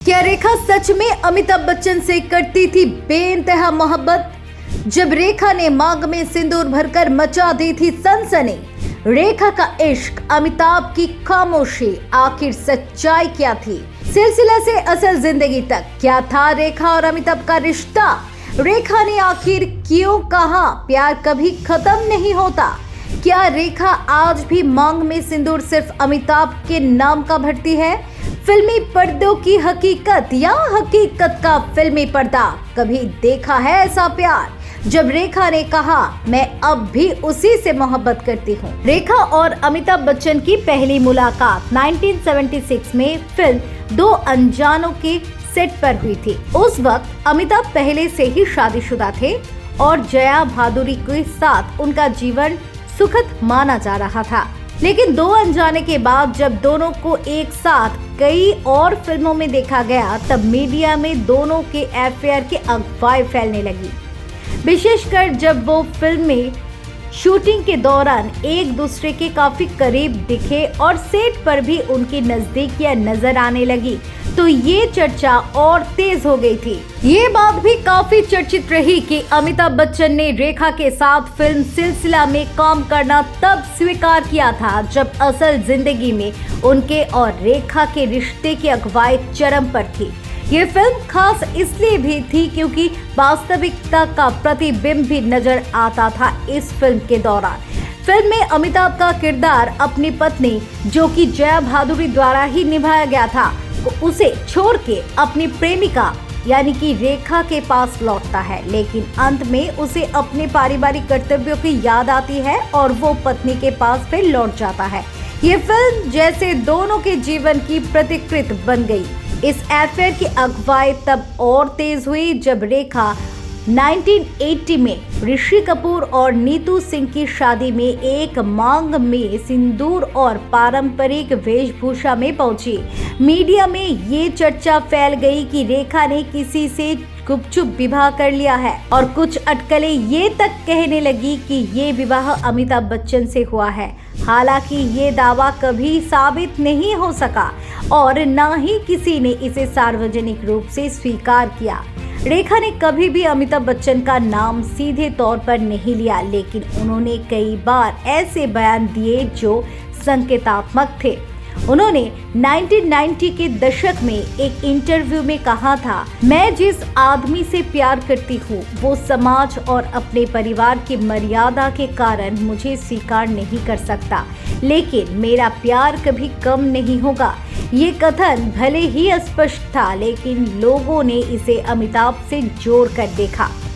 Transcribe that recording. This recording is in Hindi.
क्या रेखा सच में अमिताभ बच्चन से करती थी बेइंतहा मोहब्बत? जब रेखा ने मांग में सिंदूर भरकर मचा दी थी सनसनी। रेखा का इश्क, अमिताभ की खामोशी, आखिर सच्चाई क्या थी? सिलसिला से असल जिंदगी तक क्या था रेखा और अमिताभ का रिश्ता? रेखा ने आखिर क्यों कहा प्यार कभी खत्म नहीं होता? क्या रेखा आज भी मांग में सिंदूर सिर्फ अमिताभ के नाम का भरती है? फिल्मी पर्दों की हकीकत या हकीकत का फिल्मी पर्दा? कभी देखा है ऐसा प्यार? जब रेखा ने कहा मैं अब भी उसी से मोहब्बत करती हूँ। रेखा और अमिताभ बच्चन की पहली मुलाकात 1976 में फिल्म दो अनजानों के सेट पर हुई थी। उस वक्त अमिताभ पहले से ही शादीशुदा थे और जया भादुरी के साथ उनका जीवन सुखद माना जा रहा था। लेकिन दो अनजाने के बाद जब दोनों को एक साथ कई और फिल्मों में देखा गया, तब मीडिया में दोनों के अफेयर की अफवाहें फैलने लगी। विशेषकर जब वो फिल्म में शूटिंग के दौरान एक दूसरे के काफी करीब दिखे और सेट पर भी उनकी नजदीकियां नजर आने लगी, तो ये चर्चा और तेज हो गई थी। ये बात भी काफी चर्चित रही कि अमिताभ बच्चन ने रेखा के साथ फिल्म सिलसिला में काम करना तब स्वीकार किया था जब असल जिंदगी में उनके और रेखा के रिश्ते की अगुवाई चरम पर थी। ये फिल्म खास इसलिए भी थी क्योंकि वास्तविकता का प्रतिबिंब भी नजर आता था इस फिल्म के दौरान। फिल्म में अमिताभ का किरदार अपनी पत्नी, जो कि जया भादुरी द्वारा ही निभाया गया था, उसे छोड़ के अपनी प्रेमिका यानी कि रेखा के पास लौटता है। लेकिन अंत में उसे अपने पारिवारिक कर्तव्यों की याद आती है और वो पत्नी के पास फिर लौट जाता है। ये फिल्म जैसे दोनों के जीवन की प्रतिकृति बन गई। इस अफेयर की अगुवाई तब और तेज हुई जब रेखा 1980 में ऋषि कपूर और नीतू सिंह की शादी में एक मांग में सिंदूर और पारंपरिक वेशभूषा में पहुंची। मीडिया में ये चर्चा फैल गई कि रेखा ने किसी से गुपचुप विवाह कर लिया है और कुछ अटकलें ये तक कहने लगी कि ये विवाह अमिताभ बच्चन से हुआ है। हालांकि ये दावा कभी साबित नहीं हो सका और न ही किसी ने इसे सार्वजनिक रूप से स्वीकार किया। रेखा ने कभी भी अमिताभ बच्चन का नाम सीधे तौर पर नहीं लिया, लेकिन उन्होंने कई बार ऐसे बयान दिए जो संकेतात्मक थे। उन्होंने 1990 के दशक में एक इंटरव्यू में कहा था, मैं जिस आदमी से प्यार करती हूँ वो समाज और अपने परिवार की मर्यादा के कारण मुझे स्वीकार नहीं कर सकता, लेकिन मेरा प्यार कभी कम नहीं होगा। ये कथन भले ही अस्पष्ट था, लेकिन लोगों ने इसे अमिताभ से जोड़ कर देखा।